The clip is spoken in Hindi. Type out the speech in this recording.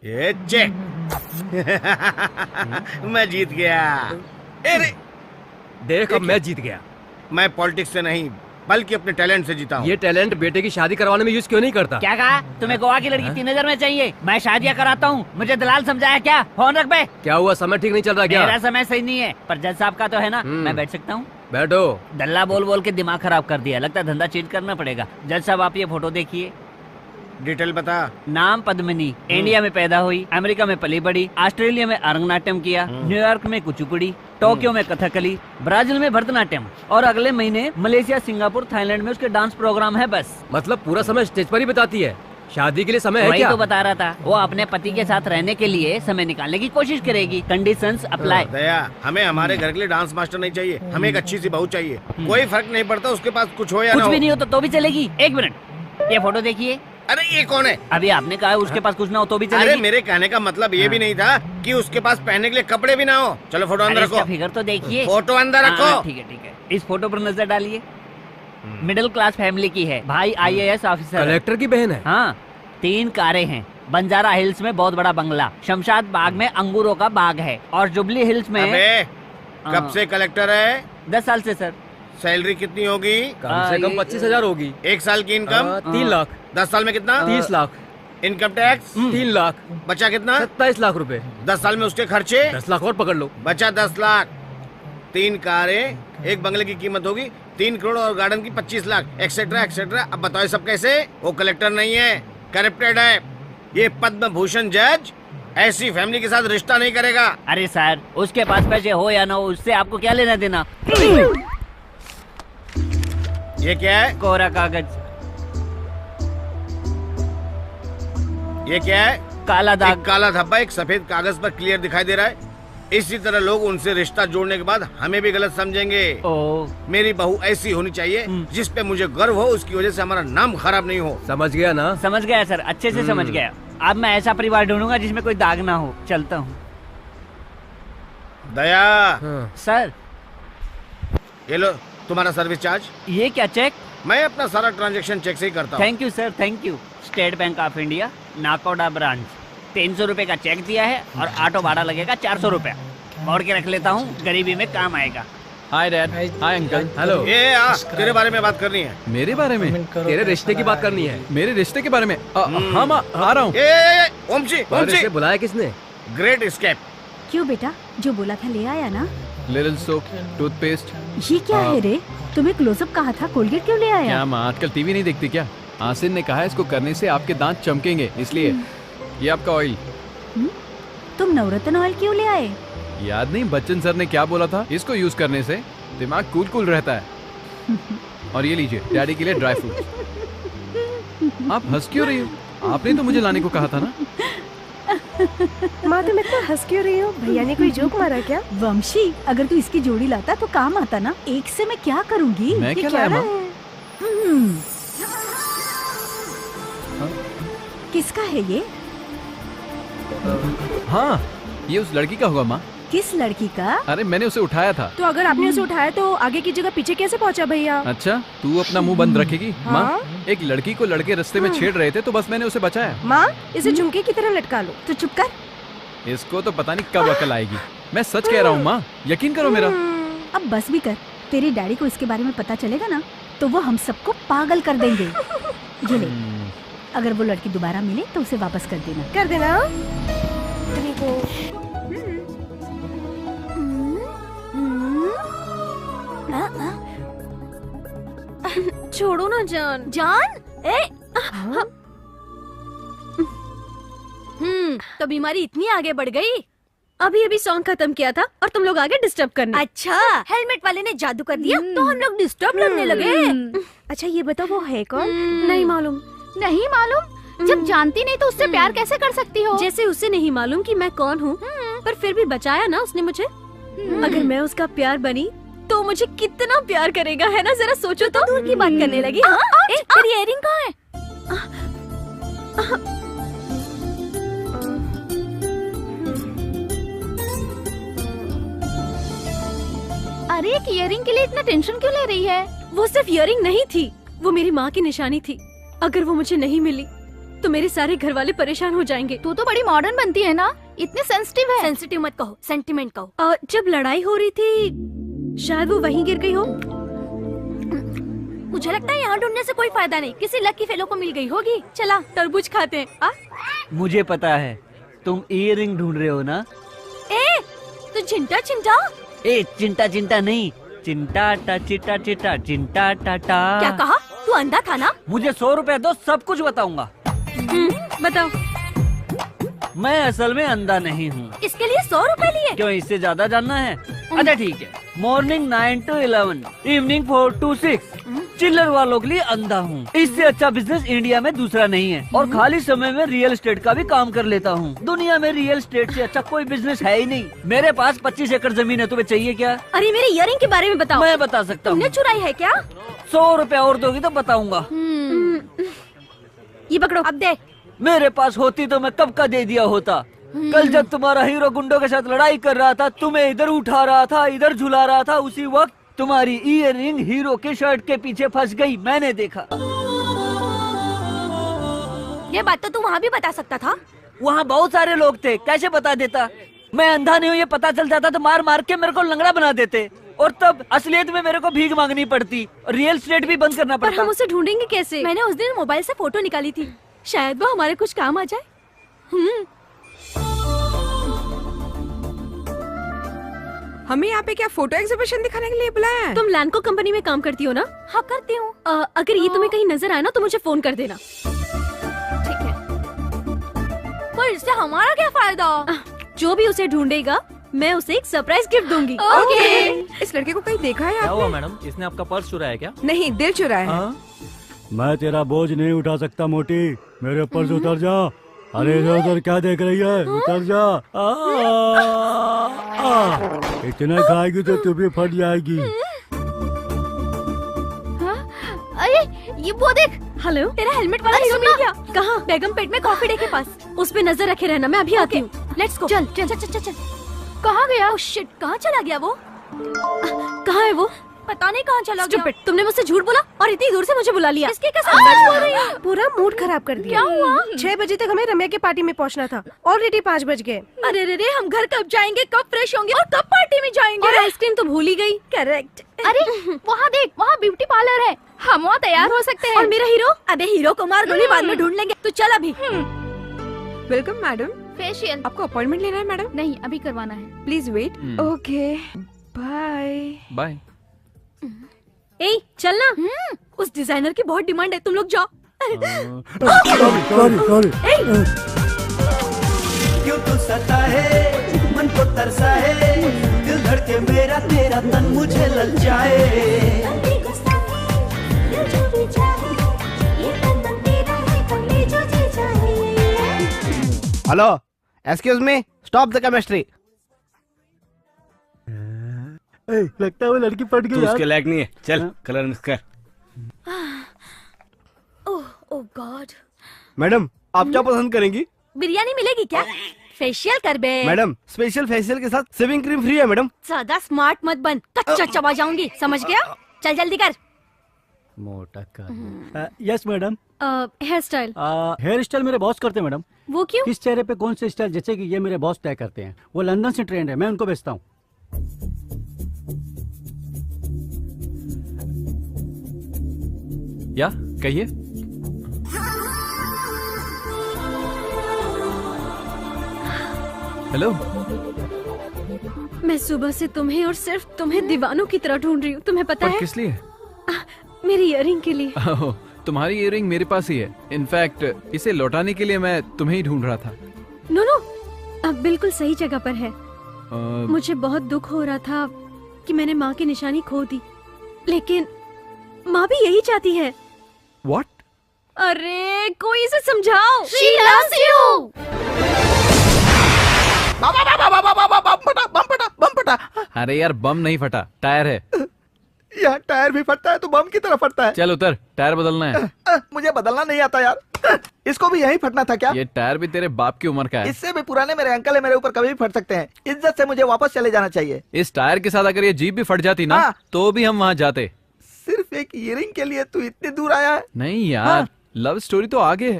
ये चेक। मैं जीत गया। अरे देख, अब मैं जीत गया। मैं पॉलिटिक्स से नहीं बल्कि अपने टैलेंट से जीता हूँ। ये टैलेंट बेटे की शादी करवाने में यूज क्यों नहीं करता? क्या कहा? तुम्हें गोवा की लड़की 3000 में चाहिए? मैं शादियाँ कराता हूँ। मुझे दलाल समझाया क्या? फोन रख बे। क्या हुआ, समय ठीक नहीं चल रहा क्या? मेरा समय सही नहीं है, पर जज साहब का तो है ना। मैं बैठ सकता हूँ? बैठो। दल्ला बोल बोल के दिमाग खराब कर दिया, लगता है धंधा चेंज करना पड़ेगा। जज साहब आप ये फोटो देखिए। डिटेल बता। नाम पद्मिनी, इंडिया में पैदा हुई, अमेरिका में पली बड़ी, ऑस्ट्रेलिया में अरंगनाट्यम किया, न्यूयॉर्क में कुचिपुड़ी, टोक्यो में कथकली, ब्राजील में भरतनाट्यम और अगले महीने मलेशिया, सिंगापुर, थाईलैंड में उसके डांस प्रोग्राम है। बस मतलब पूरा समय स्टेज पर ही बिताती है? शादी के लिए समय है वही क्या? तो बता रहा था, वो अपने पति के साथ रहने के लिए समय निकालने की कोशिश करेगी। Conditions apply. दया, हमें हमारे घर के लिए डांस मास्टर नहीं चाहिए, हमें एक अच्छी सी बहू चाहिए। कोई फर्क नहीं पड़ता उसके पास कुछ हो या कुछ ना भी हो। नहीं हो तो भी चलेगी। एक मिनट, ये फोटो देखिए। अरे ये कौन है? अभी आपने कहा उसके पास कुछ ना हो तो भी अरे चलेगी। मेरे कहने का मतलब ये भी नहीं था कि उसके पास पहनने के लिए कपड़े भी ना हो। चलो फोटो अंदर अरे इसका रखो। फिगर तो देखिए। फोटो अंदर रखो। ठीक है ठीक है। इस फोटो पर नजर डालिए। मिडिल क्लास फैमिली की है, भाई IAS ऑफिसर है। कलेक्टर की बहन है? हाँ, 3 कारें हैं। बंजारा हिल्स में बहुत बड़ा बंगला, शमशाद बाग में अंगूरों का बाग है और जुबली हिल्स में। अबे, कब से कलेक्टर है? 10 साल से सर। सैलरी कितनी होगी? कम से कम 25,000 होगी। 1 साल की इनकम? 3 लाख। 10 साल में कितना? 30 लाख। Income tax? 3 लाख। बचा कितना? 27 लाख रुपए। 10 साल में उसके खर्चे? 10 लाख और पकड़ लो। बचा 10 लाख। 3 कारें, एक बंगले की कीमत होगी 3 करोड़ और गार्डन की 25 लाख, एक्सेट्रा एक्सेट्रा। अब बताओ सब कैसे? वो कलेक्टर नहीं है, करप्टेड है। ये पद्म भूषण जज ऐसी फैमिली के साथ रिश्ता नहीं करेगा। अरे सर, उसके पास पैसे हो या ना हो, उससे आपको क्या लेना देना? ये क्या है? कोरा कागज। ये क्या है? काला एक दाग। काला धब्बा एक सफेद कागज पर क्लियर दिखाई दे रहा है। इसी तरह लोग उनसे रिश्ता जोड़ने के बाद हमें भी गलत समझेंगे। ओ, मेरी बहू ऐसी होनी चाहिए जिस पे मुझे गर्व हो, उसकी वजह से हमारा नाम खराब नहीं हो। समझ गया ना? समझ गया सर, अच्छे से समझ गया। अब मैं ऐसा परिवार ढूंढूंगा जिसमें कोई दाग ना हो। चलता हूँ। दया, हाँ। सर, ये लो तुम्हारा सर्विस चार्ज। ये क्या चेक? मैं अपना सारा ट्रांजैक्शन चेक से ही करता हूँ। Thank you sir, thank you. State bank of India, Nakoda branch. 300 रुपए का चेक दिया है और ऑटो भाड़ा लगेगा 400 रुपया। मोड़ के रख लेता हूँ, गरीबी में काम आएगा। Hi dad. Hi uncle. Hello. ये तेरे बारे में बात करनी है। मेरे बारे में? तेरे रिश्ते की बात करनी है। मेरे रिश्ते के बारे में? हाँ माँ, आ रहा हूँ। ओमजी, और इसे बुलाया किसने? Great escape. क्यों बेटा, जो बोला था ले आया ना? Little soap, toothpaste. ये क्या है रे? तुम्हें क्लोजअप कहा था, कोलगेट क्यों ले आया? क्या माँ, आजकल टीवी नहीं देखती क्या? आसिन ने कहा है इसको करने से आपके दांत चमकेंगे, इसलिए। ये आपका ऑयल। तुम नवरत्न ऑयल क्यों ले आए? याद नहीं बच्चन सर ने क्या बोला था? इसको यूज करने से दिमाग कूल कूल रहता है। और ये लीजिए डैडी के लिए ड्राई फ्रूट। आप हंस क्यों रही हो? आपने तो मुझे लाने को कहा था ना। माँ तुम इतना हंस क्यों रही हो? भैया ने कोई जोक मारा क्या? वंशी, अगर तू इसकी जोड़ी लाता तो काम आता ना। एक से मैं क्या करूँगी? मैं क्या क्या लाया रहा माँ? है? किसका है ये? हाँ, ये उस लड़की का होगा माँ। किस लड़की का? अरे मैंने उसे उठाया था। तो अगर आपने उसे उठाया तो आगे की जगह पीछे कैसे पहुँचा भैया? अच्छा, तू अपना मुंह बंद रखेगी? हाँ? माँ, एक लड़की को लड़के रास्ते में छेड़ रहे थे तो बस मैंने उसे बचाया। माँ, इसे झुमके की तरह लटका लो। तो चुप कर। इसको तो पता नहीं कब अकल आएगी। मैं सच कह रहा हूँ माँ, यकीन करो मेरा। अब बस भी कर। तेरे डैडी को इसके बारे में पता चलेगा ना तो वो हम सबको पागल कर देंगे। ये ले, अगर वो लड़की दोबारा मिले तो उसे वापस कर देना। कर देना। इतनी को छोड़ो ना जान। जान, ए, तो बीमारी इतनी आगे बढ़ गई। अभी अभी सॉन्ग खत्म किया था और तुम लोग आगे डिस्टर्ब करने। अच्छा, हेलमेट वाले ने जादू कर दिया तो हम लोग डिस्टर्ब लगने लगे। अच्छा ये बताओ वो है कौन? नहीं मालूम। नहीं मालूम? जब जानती नहीं तो उससे प्यार कैसे कर सकती हो? जैसे उसे नहीं मालूम कि मैं कौन हूँ, पर फिर भी बचाया ना उसने मुझे। अगर मैं उसका प्यार बनी तो मुझे कितना प्यार करेगा, है ना? जरा सोचो तो। दूर की बात करने लगी। तेरी इयरिंग कहाँ है? अरे एक इयरिंग के लिए इतना टेंशन क्यों ले रही है? वो सिर्फ इयरिंग नहीं थी, वो मेरी माँ की निशानी थी। अगर वो मुझे नहीं मिली तो मेरे सारे घर वाले परेशान हो जाएंगे। तू तो बड़ी मॉडर्न बनती है ना, इतनी सेंसिटिव है। सेंसिटिव मत कहो, सेंटिमेंट कहो। जब लड़ाई हो रही थी शायद वो वहीं गिर गई हो। मुझे लगता है यहाँ ढूंढने से कोई फायदा नहीं, किसी लकी फेलो को मिल गई होगी। चला तरबूज खाते हैं। मुझे पता है तुम इयररिंग ढूंढ रहे हो ना। ए तू चिंटा चिंटा ए चिंटा चिंटा नहीं, चिंटा टा चिटा चिटा चिंटा टाटा। क्या कहा? तू अंधा था ना? मुझे 100 रुपए दो, सब कुछ बताऊंगा। बताओ। मैं असल में अंधा नहीं हूँ। इसके लिए 100 रुपए लिए? क्यों, इससे ज्यादा जानना है? अच्छा ठीक है, मॉर्निंग 9 to 11, इवनिंग 4 to 6, चिल्लर वालों के लिए अंधा हूँ। इससे अच्छा बिजनेस इंडिया में दूसरा नहीं है। और खाली समय में रियल एस्टेट का भी काम कर लेता हूँ। दुनिया में रियल एस्टेट से अच्छा कोई बिजनेस है ही नहीं। मेरे पास 25 एकड़ जमीन है, तुम्हें चाहिए क्या? अरे मेरे इयरिंग के बारे में बताओ। मैं बता सकता हूँ। तुमने चुराई है क्या? 100 रुपए और दोगी तो बताऊंगा। ये पकड़ो, अब दे। मेरे पास होती तो मैं कब का दे दिया होता। कल जब तुम्हारा हीरो गुंडों के साथ लड़ाई कर रहा था, तुम्हें इधर उठा रहा था, इधर झुला रहा था, उसी वक्त तुम्हारी इयररिंग हीरो के शर्ट के पीछे फंस गई, मैंने देखा। ये बात तो तू वहाँ भी बता सकता था। वहाँ बहुत सारे लोग थे, कैसे बता देता? मैं अंधा नहीं हूँ ये पता चल जाता तो मार मार के मेरे को लंगड़ा बना देते, और तब असलियत में मेरे को भीख मांगनी पड़ती, रियल एस्टेट भी बंद करना पर पड़ता। हम उसे ढूंढेंगे कैसे? मैंने उस दिन मोबाइल से फोटो निकाली थी, शायद वो हमारे कुछ काम आ जाए। हमें यहाँ पे क्या फोटो एग्जीबिशन दिखाने के लिए बुलाया है? तुम लैंको कंपनी में काम करती हो ना? हाँ करती हूँ। अगर ये तुम्हें कहीं नजर आए ना तो मुझे फोन कर देना। ठीक है, पर इससे हमारा क्या फायदा? जो भी उसे ढूंढेगा मैं उसे एक सरप्राइज गिफ्ट दूंगी। ओके। इस लड़के को कहीं देखा है क्या हुआ आपने? मैडम, इसने आपका पर्स चुराया क्या? नहीं, दिल चुराया है। मैं तेरा बोझ नहीं उठा सकता मोटी, मेरे ऊपर से उतर जा। अरे इधर उधर क्या देख रही है, उतर जा। इतना खाएगी तो तू भी फट जाएगी। अरे ये वो देख। हेलो, तेरा हेलमेट वाला हीरो मिल गया। कहाँ? बेगम पेट में कॉफी डे के पास। उस पे नजर रखे रहना, मैं अभी आती हूँ। Let's go. चल चल। चल चल चल चल। कहाँ गया? ओह शिट, कहाँ चला गया वो? कहाँ है वो? पता नहीं कहाँ चला गया। Stupid, तुमने मुझसे झूठ बोला और इतनी दूर से मुझे बुला लिया। इसके कसम सच बोल रही है। पूरा मूड खराब कर दिया। क्या हुआ? 6 बजे तक हमें रम्या के पार्टी में पहुँचना था, ऑलरेडी 5 बज गए। अरे रे रे, हम घर कब जाएंगे, कब फ्रेश होंगे और कब पार्टी में जाएंगे? और आइसक्रीम तो भूल ही गई। करेक्ट। अरे वहाँ देख, वहाँ ब्यूटी पार्लर है, हम वहाँ तैयार हो सकते हैं। और मेरा हीरो? अबे हीरो को मार गोली, बाद में ढूंढ लेंगे। तू चल अभी। Welcome madam. फेशियल आपको अपॉइंटमेंट लेना है मैडम? नहीं, अभी करवाना है। Please wait. Okay bye. Bye. ए चल ना, उस डिजाइनर की बहुत डिमांड है, तुम लोग जाओ। सॉरी। क्यों तू सता है, मन को तरसा है, दिल धड़के मेरा तेरा तन मुझे ललचाए। Hello, excuse me, stop the chemistry. लगता है वो लड़की पट गई यार। उसके लायक नहीं है, चल कलर मिक्स कर। ओह गॉड। मैडम आप क्या पसंद करेंगी? बिरयानी मिलेगी क्या? फेशियल कर बे। मैडम स्पेशल फेशियल के साथ शेविंग क्रीम फ्री है मैडम। ज्यादा स्मार्ट मत बन, कच्चा चबा जाऊंगी, समझ गया? चल जल्दी कर। मोटा का। Yes madam. Hair style. Hair style मेरे बॉस करते हैं मैडम। वो क्यों? किस चेहरे पे कौन से स्टाइल, जैसे कि ये मेरे बॉस तय करते हैं। वो लंदन से ट्रेंड है, मैं उनको बेचता हूँ। या कहिए। हेलो। मैं सुबह से तुम्हें और सिर्फ तुम्हें दीवानों की तरह ढूंढ रही हूँ, तुम्हें पता पर है? किस लिए? मेरी इयररिंग के लिए। ओह, तुम्हारी इयररिंग मेरे पास ही है। इनफैक्ट इसे लौटाने के लिए मैं तुम्हें ही ढूंढ रहा था। नो नो, अब बिल्कुल सही जगह पर है। अ, मुझे बहुत दुख हो रहा था कि मैंने माँ की निशानी खो दी, लेकिन माँ भी यही चाहती है। What? अरे कोई इसे समझाओ। She loves you. बम फटा। अरे यार बम नहीं फटा, टायर है। यार टायर भी फटता है तो बम की तरह फटता है। चल उतर, टायर बदलना है। मुझे बदलना नहीं आता यार। इसको भी यही फटना था क्या? ये टायर भी तेरे बाप की उम्र का है। इससे भी पुराने मेरे अंकल है, मेरे ऊपर कभी भी फट सकते हैं। इज्जत से मुझे वापस चले जाना चाहिए। इस टायर के साथ अगर ये जीप भी फट जाती ना, हाँ। तो भी हम वहाँ जाते। सिर्फ एक इयरिंग के लिए तू इतनी दूर आया है? नहीं यार, लव स्टोरी तो आगे है।